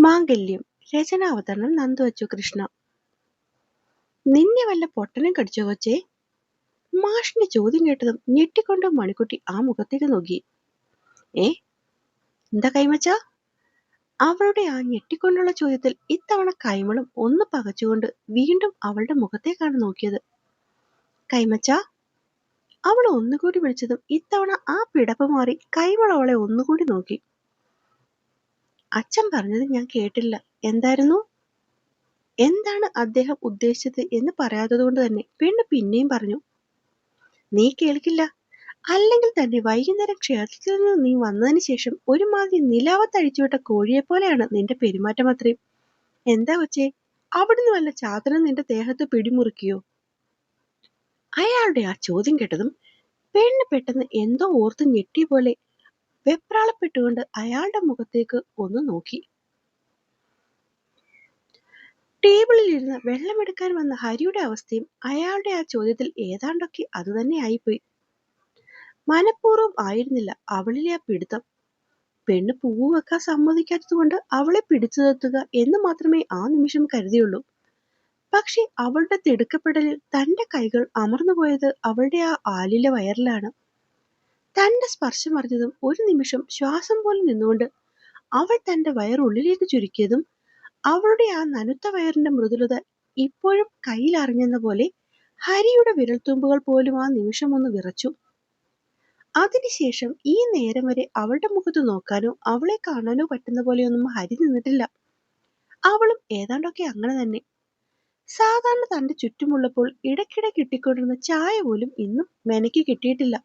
മാംഗല്യം. രചനാവതരണം നന്ദു കൃഷ്ണ. നിന്നെ വല്ല പൊട്ടനും കടിച്ചോ കൊച്ചേ? മാഷിന്റെ ചോദ്യം കേട്ടതും ഞെട്ടിക്കൊണ്ട് മണിക്കുട്ടി ആ മുഖത്തേക്ക് നോക്കി. ഏ എന്താ കൈമച്ച? അവളുടെ ആ ഞെട്ടിക്കൊണ്ടുള്ള ചോദ്യത്തിൽ ഇത്തവണ കൈമളും ഒന്ന് പകച്ചുകൊണ്ട് വീണ്ടും അവളുടെ മുഖത്തേക്കാണ് നോക്കിയത്. കൈമച്ച? അവൾ ഒന്നുകൂടി വിളിച്ചതും ഇത്തവണ ആ പിടപ്പ് മാറി കൈമൾ അവളെ ഒന്നുകൂടി നോക്കി. അച്ഛൻ പറഞ്ഞത് ഞാൻ കേട്ടില്ല. എന്തായിരുന്നു? എന്താണ് അദ്ദേഹം ഉദ്ദേശിച്ചത് എന്ന് പറയാത്തതുകൊണ്ട് തന്നെ പെണ്ണ് പിന്നെയും പറഞ്ഞു. നീ കേൾക്കില്ല. അല്ലെങ്കിൽ തന്നെ വൈകുന്നേരം ക്ഷേത്രത്തിൽ നിന്ന് നീ വന്നതിന് ശേഷം ഒരുമാതിരി നിലാവത്തഴിച്ചുവിട്ട കോഴിയെപ്പോലെയാണ് നിന്റെ പെരുമാറ്റം അത്രയും. എന്താ കൊച്ചേ, അവിടുന്ന് വല്ല ചാത്തനും നിന്റെ ദേഹത്ത് പിടിമുറുക്കിയോ? അയാളുടെ ആ ചോദ്യം കേട്ടതും പെണ്ണ് പെട്ടെന്ന് എന്തോ ഓർത്ത് ഞെട്ടിയ പോലെ വെപ്രാളപ്പെട്ടുകൊണ്ട് അയാളുടെ മുഖത്തേക്ക് ഒന്ന് നോക്കി. ടേബിളിൽ ഇരുന്ന് വെള്ളമെടുക്കാൻ വന്ന ഹരിയുടെ അവസ്ഥയും അയാളുടെ ആ ചോദ്യത്തിൽ ഏതാണ്ടൊക്കെ അതുതന്നെ ആയിപ്പോയി. മനഃപൂർവ്വം ആയിരുന്നില്ല അവളിലെ ആ പിടുത്തം. പെണ്ണ് പൂവ് വെക്കാൻ സമ്മതിക്കാത്തതുകൊണ്ട് അവളെ പിടിച്ചു നിർത്തുക എന്ന് മാത്രമേ ആ നിമിഷം കരുതിയുള്ളൂ. പക്ഷെ അവളുടെ തിടുക്കപ്പെടലിൽ തന്റെ കൈകൾ അമർന്നുപോയത് അവളുടെ ആ ആലില വയറിലാണ്. തന്റെ സ്പർശം അറിഞ്ഞതും ഒരു നിമിഷം ശ്വാസം പോലെ നിന്നുകൊണ്ട് അവൾ തന്റെ വയറുള്ളിലേക്ക് ചുരുക്കിയതും അവളുടെ ആ നനുത്ത വയറിന്റെ മൃദുലത ഇപ്പോഴും കയ്യിൽ അറിഞ്ഞെന്ന പോലെ ഹരിയുടെ വിരൽത്തുമ്പുകൾ പോലും ആ നിമിഷം ഒന്ന് വിറച്ചു. അതിനുശേഷം ഈ നേരം വരെ അവളുടെ മുഖത്ത് നോക്കാനോ അവളെ കാണാനോ പറ്റുന്ന പോലെയൊന്നും ഹരി നിന്നിട്ടില്ല. അവളും ഏതാണ്ടൊക്കെ അങ്ങനെ തന്നെ. സാധാരണ തന്റെ ചുറ്റുമുള്ളപ്പോൾ ഇടയ്ക്കിടെ കിട്ടിക്കൊണ്ടിരുന്ന ചായ പോലും ഇന്നും മെനയ്ക്ക് കിട്ടിയിട്ടില്ല.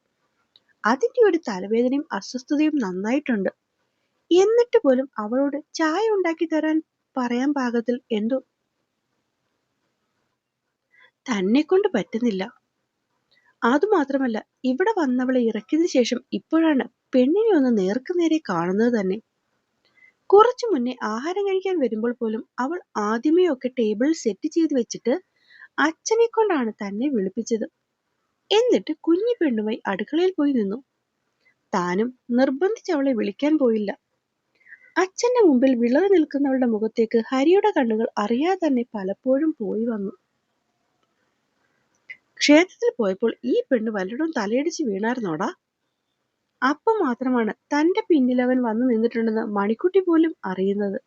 അതിന്റെ ഒരു തലവേദനയും അസ്വസ്ഥതയും നന്നായിട്ടുണ്ട്. എന്നിട്ട് പോലും അവളോട് ചായ ഉണ്ടാക്കി തരാൻ പറയാൻ പാകത്തിൽ എന്തോ തന്നെ കൊണ്ട് പറ്റുന്നില്ല. അതുമാത്രമല്ല, ഇവിടെ വന്നവളെ ഇറക്കിയതിനു ശേഷം ഇപ്പോഴാണ് പെണ്ണിനെ ഒന്ന് നേർക്കുനേരെ കാണുന്നത് തന്നെ. കുറച്ചു മുന്നേ ആഹാരം കഴിക്കാൻ വരുമ്പോൾ പോലും അവൾ ആദ്യമേ ഒക്കെ ടേബിളിൽ സെറ്റ് ചെയ്ത് വെച്ചിട്ട് അച്ഛനെ കൊണ്ടാണ് തന്നെ വിളിപ്പിച്ചത്. എന്നിട്ട് കുഞ്ഞു പെണ്ണുമായി അടുക്കളയിൽ പോയി നിന്നു. താനും നിർബന്ധിച്ച് അവളെ വിളിക്കാൻ പോയില്ല. അച്ഛന്റെ മുമ്പിൽ വിളറി നിൽക്കുന്നവളുടെ മുഖത്തേക്ക് ഹരിയുടെ കണ്ണുകൾ അറിയാതെ തന്നെ പലപ്പോഴും പോയി വന്നു. ക്ഷേത്രത്തിൽ പോയപ്പോൾ ഈ പെണ്ണ് വല്ലതും തലയിടിച്ച് വീണായിരുന്നോടാ? അപ്പം മാത്രമാണ് തന്റെ പിന്നിലവൻ വന്നു നിന്നിട്ടുണ്ടെന്ന് മണിക്കുട്ടി പോലും അറിയുന്നത്.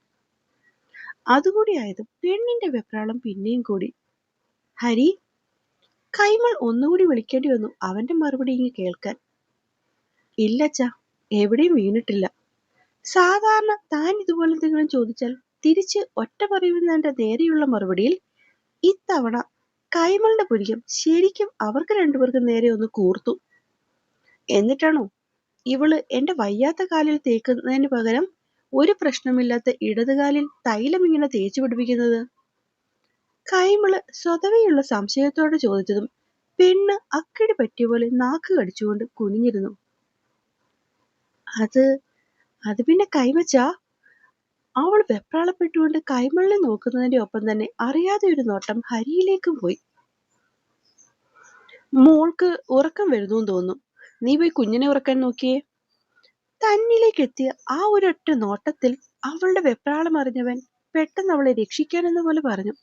അതുകൂടിയായത് പെണ്ണിന്റെ വെപ്രാളം പിന്നെയും കൂടി. ഹരി? കൈമൾ ഒന്നുകൂടി വിളിക്കേണ്ടി വന്നു അവന്റെ മറുപടി ഇങ്ങ് കേൾക്കാൻ. ഇല്ലച്ചാ, എവിടെയും വീണിട്ടില്ല. സാധാരണ താൻ ഇതുപോലെ എന്തെങ്കിലും ചോദിച്ചാൽ തിരിച്ച് ഒറ്റ പറയുന്നതിന്റെ നേരെയുള്ള മറുപടിയിൽ ഇത്തവണ കൈമളുടെ പുരികം ശരിക്കും അവർക്ക് രണ്ടുപേർക്കും നേരെ ഒന്ന് കൂർത്തു. എന്നിട്ടാണോ ഇവള് എന്റെ വയ്യാത്ത കാലിൽ തേക്കുന്നതിന് പകരം ഒരു പ്രശ്നമില്ലാത്ത ഇടതുകാലിൽ തൈലം ഇങ്ങനെ തേച്ചു പിടിപ്പിക്കുന്നത്? കൈമള് സ്വതവേയുള്ള സംശയത്തോടെ ചോദിച്ചതും പെണ്ണ് അക്കിടി പറ്റിയ പോലെ നാക്ക് കടിച്ചുകൊണ്ട് കുനിഞ്ഞിരുന്നു. അത് പിന്നെ കൈമച്ചാ. അവൾ വെപ്രാളപ്പെട്ടുകൊണ്ട് കൈമളിനെ നോക്കുന്നതിന്റെ ഒപ്പം തന്നെ അറിയാതെ ഒരു നോട്ടം ഹരിയിലേക്കും പോയി. മോൾക്ക് ഉറക്കം വരുന്നു തോന്നും. നീ പോയി കുഞ്ഞിനെ ഉറക്കാൻ നോക്കിയേ. തന്നിലേക്ക് എത്തിയ ആ ഒരൊറ്റ നോട്ടത്തിൽ അവളുടെ വെപ്രാളം അറിഞ്ഞവൻ പെട്ടെന്ന് അവളെ രക്ഷിക്കാനെന്ന പോലെ പറഞ്ഞു.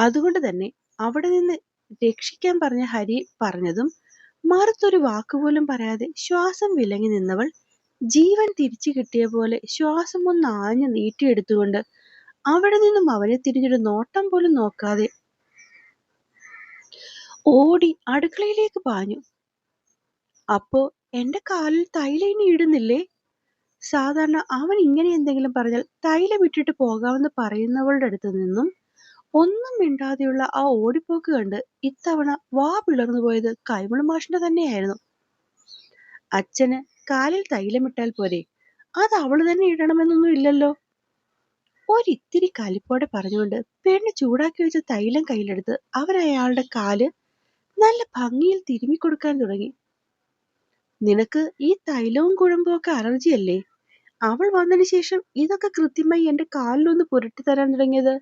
അതുകൊണ്ട് തന്നെ അവിടെ നിന്ന് രക്ഷിക്കാൻ പറഞ്ഞ ഹരി പറഞ്ഞതും മറുത്തൊരു വാക്കുപോലും പറയാതെ ശ്വാസം വിലങ്ങി നിന്നവൾ ജീവൻ തിരിച്ചു കിട്ടിയ പോലെ ശ്വാസം ഒന്ന് ആഞ്ഞു നീട്ടിയെടുത്തുകൊണ്ട് അവിടെ നിന്നും അവനെ തിരിഞ്ഞൊരു നോട്ടം പോലും നോക്കാതെ ഓടി അടുക്കളയിലേക്ക് പാഞ്ഞു. അപ്പോ എന്റെ കാലിൽ തൈലം ഇനി ഇടുന്നില്ലേ? സാധാരണ അവൻ ഇങ്ങനെ എന്തെങ്കിലും പറഞ്ഞാൽ തൈലം ഇട്ടിട്ട് പോകാമെന്ന് പറയുന്നവളുടെ അടുത്ത് നിന്നും ഒന്നും മിണ്ടാതെയുള്ള ആ ഓടിപ്പോക്ക് കണ്ട് ഇത്തവണ വാ പിളർന്നു പോയത് കൈമൾ മാഷിന്റെ തന്നെയായിരുന്നു. അച്ഛന് കാലിൽ തൈലമിട്ടാൽ പോരെ, അത് അവള് തന്നെ ഇടണമെന്നൊന്നും ഇല്ലല്ലോ. ഒരിത്തിരി കലിപ്പോടെ പറഞ്ഞുകൊണ്ട് പെണ്ണ് ചൂടാക്കി വെച്ച തൈലം കയ്യിലെടുത്ത് അവൻ അയാളുടെ കാല് നല്ല ഭംഗിയിൽ തിരുമ്മി കൊടുക്കാൻ തുടങ്ങി. നിനക്ക് ഈ തൈലവും കുഴമ്പും ഒക്കെ അലർജിയല്ലേ? അവൾ വന്നതിന് ശേഷം ഇതൊക്കെ കൃത്യമായി എന്റെ കാലിലൊന്ന് പുരട്ടി തരാൻ തുടങ്ങിയത്.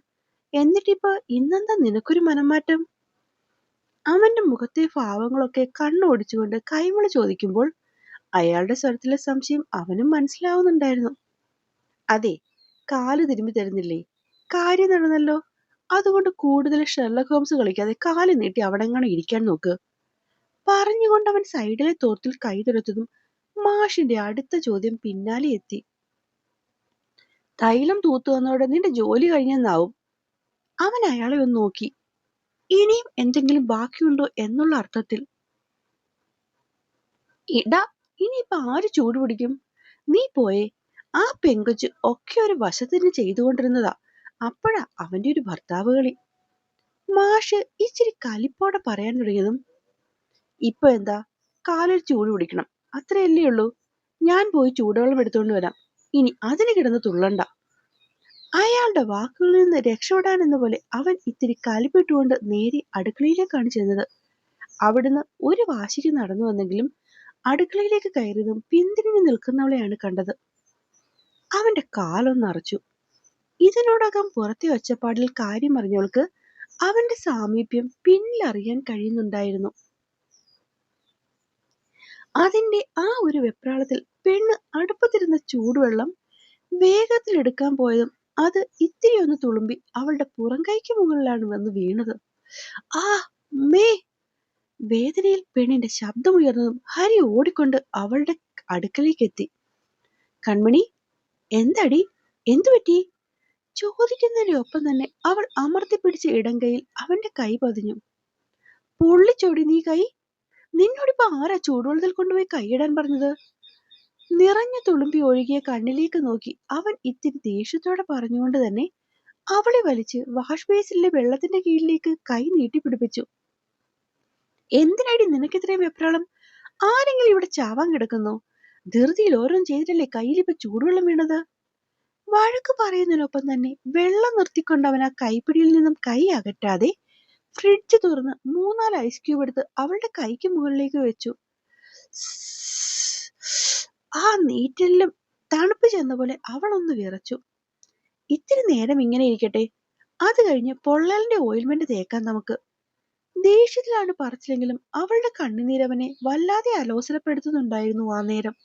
എന്നിട്ടിപ്പോ ഇന്നെന്താ നിനക്കൊരു മനംമാറ്റം? അവന്റെ മുഖത്തെ ഭാവങ്ങളൊക്കെ കണ്ണോടിച്ചുകൊണ്ട് കൈമള് ചോദിക്കുമ്പോൾ അയാളുടെ സ്വരത്തിലെ സംശയം അവനും മനസ്സിലാവുന്നുണ്ടായിരുന്നു. അതെ, കാല് തിരുമ്പി തരുന്നില്ലേ? കാര്യം നടന്നല്ലോ. അതുകൊണ്ട് കൂടുതൽ ഷെർലക് ഹോംസ് കളിക്കാതെ കാല് നീട്ടി അവിടെങ്ങാനും ഇരിക്കാൻ നോക്ക്. പറഞ്ഞുകൊണ്ട് അവൻ സൈഡിലെ തോർത്തിൽ കൈ തുരത്തതും മാഷിന്റെ അടുത്ത ചോദ്യം പിന്നാലെ എത്തി. തൈലം തൂത്തു വന്നോടെ നിന്റെ ജോലി കഴിഞ്ഞെന്നാവും. അവൻ അയാളെ ഒന്ന് നോക്കി. ഇനിയും എന്തെങ്കിലും ബാക്കിയുണ്ടോ എന്നുള്ള അർത്ഥത്തിൽ. ഇടാ, ഇനിയിപ്പൊ ആര് ചൂട് പിടിക്കും? നീ പോയേ. ആ പെങ്കൊച്ച് ഒക്കെ ഒരു വശത്തിന് ചെയ്തുകൊണ്ടിരുന്നതാ. അപ്പോഴാ അവന്റെ ഒരു ഭർത്താവ് കളി. മാഷ് ഇച്ചിരി കലിപ്പോടെ പറയാൻ തുടങ്ങിയതും, ഇപ്പൊ എന്താ, കാലൊരു ചൂട് പിടിക്കണം, അത്രയല്ലേ ഉള്ളൂ. ഞാൻ പോയി ചൂടുവെള്ളം എടുത്തുകൊണ്ട് വരാം. ഇനി അതിന് കിടന്ന് തുള്ളണ്ട. അയാളുടെ വാക്കുകളിൽ നിന്ന് രക്ഷപ്പെടാൻ എന്ന പോലെ അവൻ ഇത്തിരി കലിപ്പിട്ടുകൊണ്ട് നേരെ അടുക്കളയിലേക്കാണ് ചെന്നത്. അവിടുന്ന് ഒരു വാശിക്ക് നടന്നു വന്നെങ്കിലും അടുക്കളയിലേക്ക് കയറിയതും പിന്തിരിഞ്ഞു നിൽക്കുന്നവളെയാണ് കണ്ടത്. അവന്റെ കാലൊന്നറച്ചു. ഇതിനോടകം പുറത്തെ ഒച്ചപ്പാടിൽ കാര്യം അറിഞ്ഞവൾക്ക് അവന്റെ സാമീപ്യം പിന്നിലറിയാൻ കഴിയുന്നുണ്ടായിരുന്നു. അതിന്റെ ആ ഒരു വെപ്രാളത്തിൽ പെണ്ണ് അടുപ്പത്തിരുന്ന ചൂടുവെള്ളം വേഗത്തിൽ എടുക്കാൻ പോയതും അത് ഇത്തിരി ഒന്ന് തുളുമ്പി അവളുടെ പുറംകൈക്ക് മുകളിലാണ് വന്ന് വീണത്. ആ മേ! വേദനയിൽ പെണ്ണിന്റെ ശബ്ദമുയർന്നതും ഹരി ഓടിക്കൊണ്ട് അവളുടെ അടുക്കലേക്ക് എത്തി. കൺമണി, എന്തടി, എന്തു പറ്റി? ചോദിക്കുന്നതിനൊപ്പം തന്നെ അവൾ അമർത്തിപ്പിടിച്ച ഇടംകൈയിൽ അവന്റെ കൈ പതിഞ്ഞു. പൊള്ളിച്ചോടി നീ കൈ? നിന്നോടിപ്പോ ആരാ ചൂടുവെള്ളത്തിൽ കൊണ്ടുപോയി കൈയിടാൻ പറഞ്ഞത്? നിറഞ്ഞു തുളുമ്പി ഒഴുകിയ കണ്ണിലേക്ക് നോക്കി അവൻ ഇത്തിരി ദേഷ്യത്തോടെ പറഞ്ഞുകൊണ്ട് തന്നെ അവളെ വലിച്ച് വാഷ് ബേസിലെ വെള്ളത്തിന്റെ കീഴിലേക്ക് കൈ നീട്ടിപ്പിടിപ്പിച്ചു. എന്തിനാടി നിനക്കിത്രയും വെപ്രാളം? ആരെങ്കിലും ഇവിടെ ചാവാൻ കിടക്കുന്നോ? ധൃതിയിൽ ഓരോന്നും ചെയ്തിട്ടല്ലേ കയ്യിലിപ്പോ ചൂടുവെള്ളം വീണത്? വഴക്ക് പറയുന്നതിനൊപ്പം തന്നെ വെള്ളം നിർത്തിക്കൊണ്ട് അവൻ ആ കൈപ്പിടിയിൽ നിന്നും കൈ അകറ്റാതെ ഫ്രിഡ്ജ് തുറന്ന് 3-4 ഐസ് ക്യൂബ് എടുത്ത് അവളുടെ കൈക്ക് മുകളിലേക്ക് വെച്ചു. ആ നീറ്റലിലും തണുപ്പ് ചെന്ന പോലെ അവൾ ഒന്ന് വിറച്ചു. ഇത്തിരി നേരം ഇങ്ങനെ ഇരിക്കട്ടെ, അത് കഴിഞ്ഞ് പൊള്ളലിന്റെ ഓയിൽമെന്റ് തേക്കാൻ നമുക്ക്. ദേഷ്യത്തിലാണ് പറച്ചിലെങ്കിലും അവളുടെ കണ്ണുനീരവനെ വല്ലാതെ അലോസരപ്പെടുത്തുന്നുണ്ടായിരുന്നു ആ നേരം.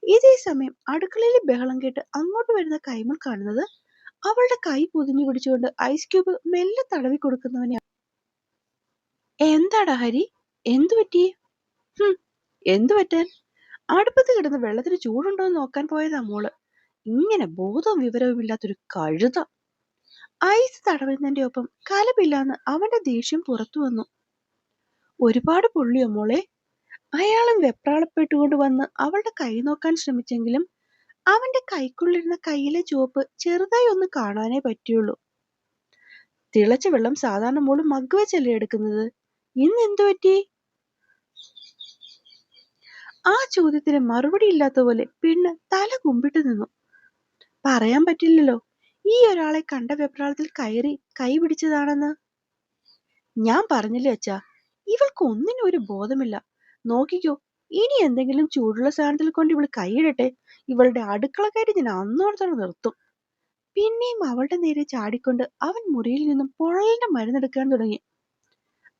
ഇതേ സമയം അടുക്കളയിലെ ബഹളം കേട്ട് അങ്ങോട്ട് വരുന്ന കൈമൾ കാണുന്നത് അവളുടെ കൈ പൊതിഞ്ഞു പിടിച്ചുകൊണ്ട് ഐസ് ക്യൂബ് മെല്ലെ തടവി കൊടുക്കുന്നവനെ. എന്താടാ ഹരി, എന്തു പറ്റി? എന്തു പറ്റാൻ? അടുപ്പത്ത് കിടന്ന് വെള്ളത്തിന് ചൂടുണ്ടോ എന്ന് നോക്കാൻ പോയതാ മോള്. ഇങ്ങനെ ബോധവും വിവരവും ഇല്ലാത്തൊരു കഴുത. ഐസ് തടവുന്നതിന്റെ ഒപ്പം കലപില്ലാന്ന് അവന്റെ ദേഷ്യം പുറത്തു വന്നു. ഒരുപാട് പൊള്ളിയോ മോളെ? അയാളും വെപ്രാളപ്പെട്ടുകൊണ്ട് വന്ന് അവളുടെ കൈ നോക്കാൻ ശ്രമിച്ചെങ്കിലും അവന്റെ കൈക്കുള്ളിരുന്ന കൈയിലെ ചുവപ്പ് ചെറുതായി ഒന്ന് കാണാനേ പറ്റിയുള്ളൂ. തിളച്ച വെള്ളം സാധാരണ മോള് മഗ് വെച്ചല്ലേ എടുക്കുന്നത്, ഇന്ന് എന്തു പറ്റി? ആ ചോദ്യത്തിന് മറുപടി ഇല്ലാത്ത പോലെ പെണ്ണ് തല കുമ്പിട്ട് നിന്നു. പറയാൻ പറ്റില്ലല്ലോ, ഈ ഒരാളെ കണ്ട വെപ്രാളത്തിൽ കയറി കൈ പിടിച്ചതാണെന്ന്. ഞാൻ പറഞ്ഞില്ലേ അച്ഛാ, ഇവൾക്ക് ഒന്നിനും ഒരു ബോധമില്ല. നോക്കിക്കോ, ഇനി എന്തെങ്കിലും ചൂടുള്ള സാധനത്തിൽ കൊണ്ട് ഇവള് കൈയിടട്ടെ, ഇവളുടെ അടുക്കള കയറി ഞാൻ അന്നോടത്തോടെ നിർത്തും. പിന്നെയും അവളുടെ നേരെ ചാടിക്കൊണ്ട് അവൻ മുറിയിൽ നിന്നും പൊള്ളലിന്റെ മരുന്നെടുക്കാൻ തുടങ്ങി.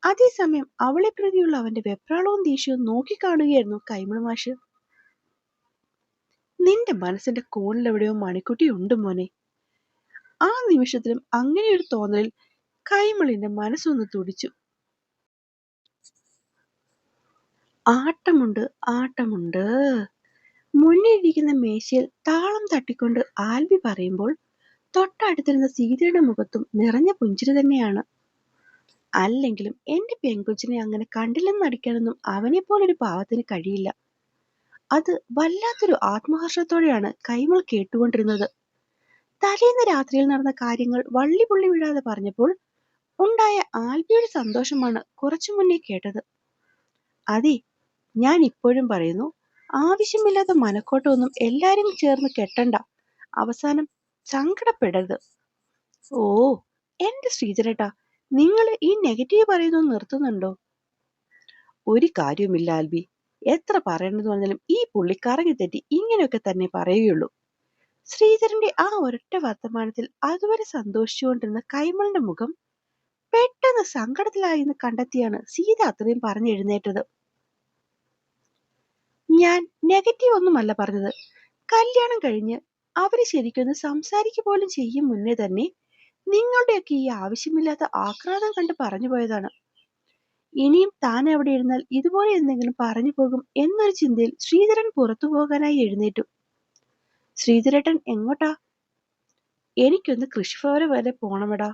അതേസമയം അവളെ പ്രതിയുള്ള അവന്റെ വെപ്രാളവും ദേഷ്യവും നോക്കിക്കാണുകയായിരുന്നു കൈമൾ മാഷ്. നിന്റെ മനസ്സിന്റെ കോണിലെവിടെയോ മണിക്കുട്ടി ഉണ്ട് മോനെ. ആ നിമിഷത്തിലും അങ്ങനെയൊരു തോന്നലിൽ കൈമളിന്റെ മനസ്സൊന്ന് തുടിച്ചു. ആട്ടമുണ്ട്, ആട്ടമുണ്ട്. മുന്നിലിരിക്കുന്ന മേശയിൽ താളം തട്ടിക്കൊണ്ട് ആൽബി പറയുമ്പോൾ തൊട്ടടുത്തിരുന്ന സീതയുടെ മുഖത്തും നിറഞ്ഞ പുഞ്ചിരി തന്നെയാണ്. അല്ലെങ്കിലും എന്റെ പെൺകൊച്ചിനെ അങ്ങനെ കണ്ടില്ലെന്ന് നടിക്കാനൊന്നും അവനെ പോലൊരു പാവത്തിന് കഴിയില്ല. അത് വല്ലാത്തൊരു ആത്മഹർഷത്തോടെയാണ് കൈമൾ കേട്ടുകൊണ്ടിരുന്നത്. തലേന്ന് രാത്രിയിൽ നടന്ന കാര്യങ്ങൾ വള്ളി പുള്ളി വിടാതെ പറഞ്ഞപ്പോൾ ഉണ്ടായ ആൽബിയുടെ സന്തോഷമാണ് കുറച്ചു മുന്നേ കേട്ടത്. അതെ, ഞാൻ ഇപ്പോഴും പറയുന്നു, ആവശ്യമില്ലാത്ത മനക്കോട്ടൊന്നും എല്ലാരും ചേർന്ന് കെട്ടണ്ട, അവസാനം സങ്കടപ്പെടരുത്. ഓ എന്റെ ശ്രീധരേട്ടാ, നിങ്ങൾ ഈ നെഗറ്റീവ് പറയുന്നത് നിർത്തുന്നുണ്ടോ? ഒരു കാര്യവുമില്ല ആൽബി, എത്ര പറയണമെന്ന് പറഞ്ഞാലും ഈ പുള്ളി കറങ്ങി തെറ്റി ഇങ്ങനെയൊക്കെ തന്നെ പറയുകയുള്ളൂ. ശ്രീധരന്റെ ആ ഒരൊറ്റ വർത്തമാനത്തിൽ അതുവരെ സന്തോഷിച്ചുകൊണ്ടിരുന്ന കൈമളിന്റെ മുഖം പെട്ടെന്ന് സങ്കടത്തിലായി എന്ന് കണ്ടെത്തിയാണ് സീത അത്രയും പറഞ്ഞെഴുന്നേറ്റത്. ഞാൻ നെഗറ്റീവ് ഒന്നുമല്ല പറഞ്ഞത്. കല്യാണം കഴിഞ്ഞ് അവര് ശരിക്കൊന്ന് സംസാരിക്കുക പോലും ചെയ്യും മുന്നേ തന്നെ നിങ്ങളുടെയൊക്കെ ഈ ആവശ്യമില്ലാത്ത ആക്രാന്തം കണ്ട് പറഞ്ഞു പോയതാണ്. ഇനിയും താൻ അവിടെ ഇരുന്നാൽ ഇതുപോലെ എന്തെങ്കിലും പറഞ്ഞു പോകും എന്നൊരു ചിന്തയിൽ ശ്രീധരൻ പുറത്തു പോകാനായി എഴുന്നേറ്റു. ശ്രീധരേട്ടൻ എങ്ങോട്ടാ? എനിക്കൊന്ന് കൃഷിഭവന വരെ പോണമെടാ.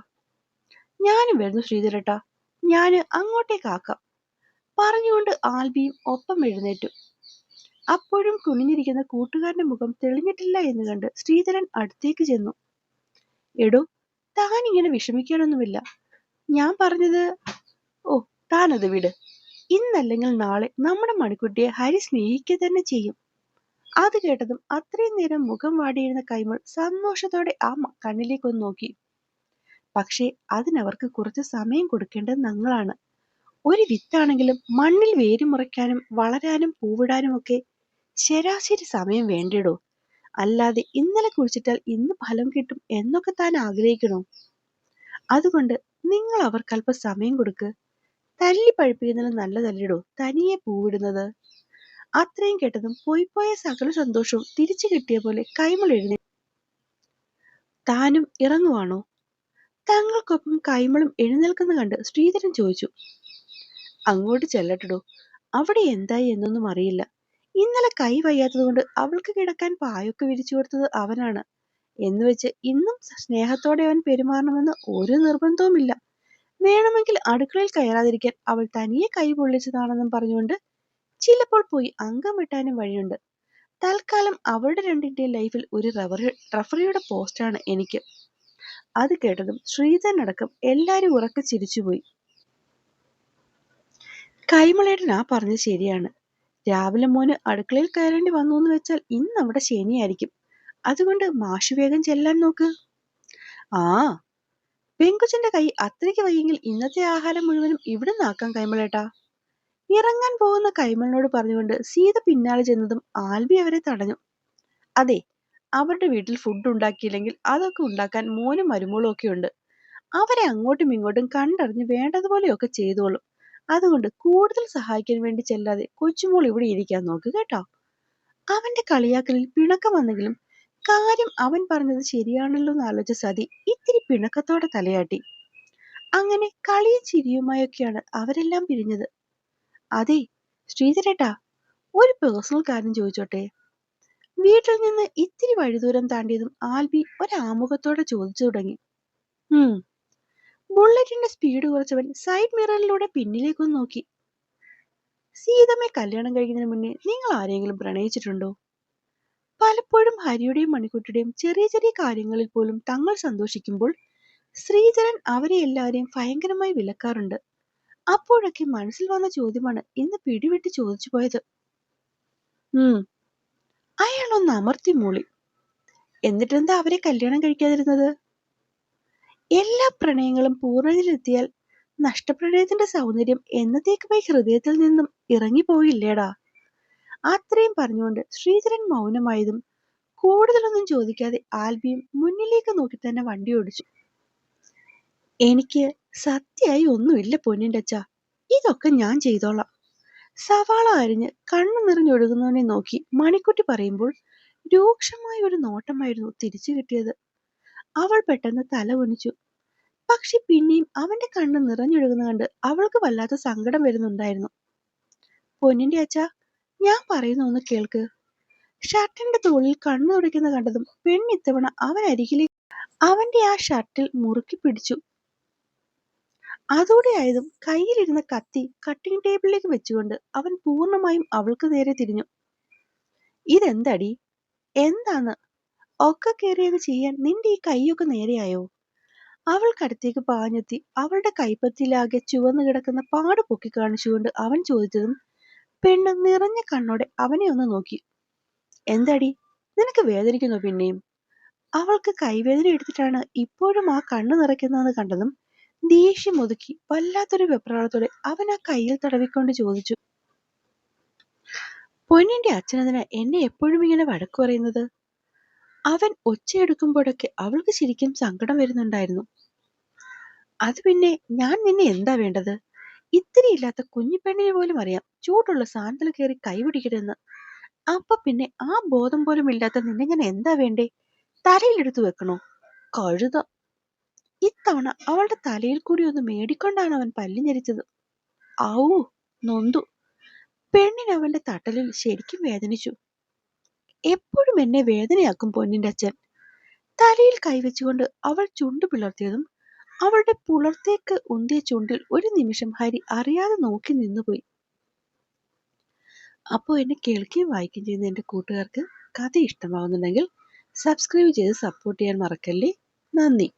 ഞാനും വരുന്നു ശ്രീധരേട്ടാ, ഞാന് അങ്ങോട്ടേക്കാക്കാം പറഞ്ഞുകൊണ്ട് ആൽബിയും ഒപ്പം എഴുന്നേറ്റു. അപ്പോഴും കുനിഞ്ഞിരിക്കുന്ന കൂട്ടുകാരന്റെ മുഖം തെളിഞ്ഞിട്ടില്ല എന്ന് കണ്ട് ശ്രീധരൻ അടുത്തേക്ക് ചെന്നു. എടോ, താൻ ഇങ്ങനെ വിഷമിക്കാനൊന്നുമില്ല. ഞാൻ പറഞ്ഞത് ഓ താനത് വിട്. ഇന്നല്ലെങ്കിൽ നാളെ നമ്മുടെ മണിക്കുട്ടിയെ ഹരി സ്നേഹിക്കുക തന്നെ ചെയ്യും. അത് കേട്ടതും അത്രയും നേരം മുഖം വാടിയിരുന്ന കൈമൾ സന്തോഷത്തോടെ ആ കണ്ണിലേക്കൊന്ന് നോക്കി. പക്ഷേ അതിനവർക്ക് കുറച്ച് സമയം കൊടുക്കേണ്ടത് ഞങ്ങളാണ്. ഒരു വിത്താണെങ്കിലും മണ്ണിൽ വേരുമുറയ്ക്കാനും വളരാനും പൂവിടാനും ഒക്കെ ശരാശരി സമയം വേണ്ടിടോ. അല്ലാതെ ഇന്നലെ കുഴിച്ചിട്ടാൽ ഇന്ന് ഫലം കിട്ടും എന്നൊക്കെ താൻ ആഗ്രഹിക്കണോ? അതുകൊണ്ട് നിങ്ങൾ അവർക്കല്പം സമയം കൊടുക്ക്. തല്ലി പഴിപ്പിക്കുന്നത് നല്ലതല്ലിടോ തനിയെ പൂവിടുന്നത്. അത്രയും കേട്ടതും പോയിപ്പോയ സകല സന്തോഷവും തിരിച്ചു കിട്ടിയ പോലെ കൈമൾ എഴുന്നേറ്റു. താനും ഇറങ്ങുവാണോ? തങ്ങൾക്കൊപ്പം കൈമളും എഴുന്നേൽക്കുന്ന കണ്ട് ശ്രീധരൻ ചോദിച്ചു. അങ്ങോട്ട് ചെല്ലട്ടടോ, അവിടെ എന്തായി എന്നൊന്നും അറിയില്ല. ഇന്നലെ കൈ വയ്യാത്തത് കൊണ്ട് അവൾക്ക് കിടക്കാൻ പായൊക്കെ വിരിച്ചു കൊടുത്തത് അവനാണ് എന്ന് വെച്ച് ഇന്നും സ്നേഹത്തോടെ അവൻ പെരുമാറണമെന്ന് ഒരു നിർബന്ധവുമില്ല. വേണമെങ്കിൽ അടുക്കളയിൽ കയറാതിരിക്കാൻ അവൾ തനിയെ കൈ പൊള്ളിച്ചതാണെന്നും പറഞ്ഞുകൊണ്ട് ചിലപ്പോൾ പോയി അംഗം വെട്ടാനും വഴിയുണ്ട്. തൽക്കാലം അവളുടെ രണ്ടിന്റെയും ലൈഫിൽ ഒരു റഫറിയുടെ പോസ്റ്റാണ് എനിക്ക്. അത് കേട്ടതും ശ്രീധരനടക്കം എല്ലാരും ഉറക്കെ ചിരിച്ചുപോയി. കൈമളേട്ടൻ ആ പറഞ്ഞത് ശരിയാണ്. രാവിലെ മോന് അടുക്കളയിൽ കയറേണ്ടി വന്നു എന്ന് വെച്ചാൽ ഇന്ന് അവിടെ ശനിയായിരിക്കും. അതുകൊണ്ട് മാഷ് വേഗം ചെല്ലാൻ നോക്ക്. ആ, പെങ്കുച്ചന്റെ കൈ അത്രയ്ക്ക് വയ്യെങ്കിൽ ഇന്നത്തെ ആഹാരം മുഴുവനും ഇവിടെ നിന്നാക്കാം കൈമളേട്ടാ. ഇറങ്ങാൻ പോകുന്ന കൈമളിനോട് പറഞ്ഞുകൊണ്ട് സീത പിന്നാലെ ചെന്നതും ആൽബി അവരെ തടഞ്ഞു. അതെ, അവരുടെ വീട്ടിൽ ഫുഡ് ഉണ്ടാക്കിയില്ലെങ്കിൽ അതൊക്കെ ഉണ്ടാക്കാൻ മോനും മരുമോളും ഒക്കെ ഉണ്ട്. അവരെ അങ്ങോട്ടും ഇങ്ങോട്ടും കണ്ടറിഞ്ഞ് വേണ്ടതുപോലെയൊക്കെ ചെയ്തോളും. അതുകൊണ്ട് കൂടുതൽ സഹായിക്കാൻ വേണ്ടി ചെല്ലാതെ കൊച്ചുമോൾ ഇവിടെ ഇരിക്കാൻ നോക്ക് കേട്ടോ. അവന്റെ കളിയാക്കലിൽ പിണക്കം വന്നെങ്കിലും കാര്യം അവൻ പറഞ്ഞത് ശരിയാണല്ലോ എന്ന് ആലോചിച്ച സതി ഇത്തിരി പിണക്കത്തോടെ തലയാട്ടി. അങ്ങനെ കളിയും ചിരിയുമായൊക്കെയാണ് അവരെല്ലാം പിരിഞ്ഞത്. അതെ ശ്രീധരേട്ടാ, ഒരു പേഴ്സണൽ കാര്യം ചോദിച്ചോട്ടെ? വീട്ടിൽ നിന്ന് ഇത്തിരി വഴിദൂരം താണ്ടിയതും ആൽബി ഒരാമുഖത്തോടെ ചോദിച്ചു തുടങ്ങി. ബുള്ളറ്റിന്റെ സ്പീഡ് കുറച്ചവൻ സൈഡ് മിററിലൂടെ പിന്നിലേക്കൊന്ന് നോക്കി. സീതമ്മയെ കല്യാണം കഴിക്കുന്നതിന് മുന്നേ നിങ്ങൾ ആരെങ്കിലും പ്രണയിച്ചിട്ടുണ്ടോ? പലപ്പോഴും ഹരിയുടെയും മണിക്കുട്ടിയുടെയും ചെറിയ ചെറിയ കാര്യങ്ങളിൽ പോലും തങ്ങൾ സന്തോഷിക്കുമ്പോൾ ശ്രീധരൻ അവരെ എല്ലാവരെയും ഭയങ്കരമായി വിലക്കാറുണ്ട്. അപ്പോഴൊക്കെ മനസ്സിൽ വന്ന ചോദ്യമാണ് ഇന്ന് പിടിവിട്ട് ചോദിച്ചു പോയത്. അയാളൊന്ന് അമർത്തി മൂളി. എന്നിട്ടെന്താ അവരെ കല്യാണം കഴിക്കാതിരുന്നത്? എല്ലാ പ്രണയങ്ങളും പൂർണ്ണതയിലെത്തിയാൽ നഷ്ടപ്രണയത്തിന്റെ സൗന്ദര്യം എന്നത്തേക്കുമായി ഹൃദയത്തിൽ നിന്നും ഇറങ്ങിപ്പോയില്ലേടാ. അത്രയും പറഞ്ഞുകൊണ്ട് ശ്രീധരൻ മൗനമായതും കൂടുതലൊന്നും ചോദിക്കാതെ ആൽബിയും മുന്നിലേക്ക് നോക്കി തന്നെ വണ്ടി ഓടിച്ചു. എനിക്ക് സത്യമായി ഒന്നുമില്ല പൊന്നിന്റെ അച്ഛാ, ഇതൊക്കെ ഞാൻ ചെയ്തോളാം. സവാള അരിഞ്ഞ് കണ്ണു നിറഞ്ഞൊഴുകുന്നവനെ നോക്കി മണിക്കുട്ടി പറയുമ്പോൾ രൂക്ഷമായ ഒരു നോട്ടമായിരുന്നു തിരിച്ചു കിട്ടിയത്. അവൾ പെട്ടെന്ന് തല കുനിച്ചു. പക്ഷെ പിന്നെയും അവന്റെ കണ്ണ് നിറഞ്ഞൊഴുകുന്ന കണ്ട് അവൾക്ക് വല്ലാത്ത സങ്കടം വരുന്നുണ്ടായിരുന്നു. പൊന്നിന്റെ അച്ഛാ, ഞാൻ പറയുന്ന ഒന്ന് കേൾക്ക്. ഷർട്ടിന്റെ തോളിൽ കണ്ണു തുടയ്ക്കുന്ന കണ്ടതും പെണ്ണിത്തവണ അവൻ അരികിലേക്ക് അവന്റെ ആ ഷർട്ടിൽ മുറുക്കി പിടിച്ചു. അതോടെ ആയതും കയ്യിലിരുന്ന കത്തി കട്ടിംഗ് ടേബിളിലേക്ക് വെച്ചുകൊണ്ട് അവൻ പൂർണ്ണമായും അവൾക്ക് നേരെ തിരിഞ്ഞു. ഇതെന്തടി? എന്താന്ന്? ഒക്കെ കയറിയത് ചെയ്യാൻ നിന്റെ ഈ കൈയൊക്കെ നേരെയായോ? അവൾക്കടുത്തേക്ക് പാഞ്ഞെത്തി അവളുടെ കൈപ്പത്തിയിലാകെ ചുവന്നു കിടക്കുന്ന പാട് പൊക്കി കാണിച്ചുകൊണ്ട് അവൻ ചോദിച്ചതും പെണ്ണ് നിറഞ്ഞ കണ്ണോടെ അവനെ ഒന്ന് നോക്കി. എന്താടി, നിനക്ക് വേദനിക്കുന്നോ പിന്നെയും? അവൾക്ക് കൈവേദന എടുത്തിട്ടാണ് ഇപ്പോഴും ആ കണ്ണ് നിറയ്ക്കുന്നതെന്ന് കണ്ടതും ദേഷ്യം ഒതുക്കി വല്ലാത്തൊരു വെപ്രാളത്തോടെ അവൻ ആ കയ്യിൽ തടവിക്കൊണ്ട് ചോദിച്ചു. പൊന്നിന്റെ അച്ഛനെന്തിനാ എന്നെ എപ്പോഴും ഇങ്ങനെ വഴക്കു പറയുന്നത്? അവൻ ഒച്ചയെടുക്കുമ്പോഴൊക്കെ അവൾക്ക് ശരിക്കും സങ്കടം വരുന്നുണ്ടായിരുന്നു. അത് പിന്നെ ഞാൻ നിന്നെ എന്താ വേണ്ടത്? ഇത്തിരി ഇല്ലാത്ത കുഞ്ഞിപ്പെണ്ണിനെ പോലും അറിയാം ചൂടുള്ള സാന്തൽ കയറി കൈപിടിക്കരുതെന്ന്. അപ്പൊ പിന്നെ ആ ബോധം പോലും ഇല്ലാത്ത നിന്നെ ഞാൻ എന്താ വേണ്ടേ? തലയിലെടുത്തു വെക്കണോ? കഴുത. ഇത്തവണ അവളുടെ തലയിൽ കൂടി ഒന്ന് മേടിക്കൊണ്ടാണ് അവൻ പല്ല് ഞെരിച്ചത്. ഔ, നൊന്തു. പെണ്ണിന് അവന്റെ തട്ടലിൽ ശരിക്കും വേദനിച്ചു. എപ്പോഴും എന്നെ വേദനയാക്കും പൊന്നിന്റെ അച്ഛൻ. തലയിൽ കൈവച്ചുകൊണ്ട് അവൾ ചുണ്ടു പിളർത്തിയതും അവളുടെ പുലർത്തേക്ക് ഉന്തിയ ചുണ്ടിൽ ഒരു നിമിഷം ഹരി അറിയാതെ നോക്കി നിന്നുപോയി. അപ്പോൾ എന്നെ കേൾക്കുകയും വായിക്കുകയും ചെയ്യുന്ന എൻ്റെ കൂട്ടുകാർക്ക് കഥ ഇഷ്ടമാകുന്നുണ്ടെങ്കിൽ സബ്സ്ക്രൈബ് ചെയ്ത് സപ്പോർട്ട് ചെയ്യാൻ മറക്കല്ലേ. നന്ദി.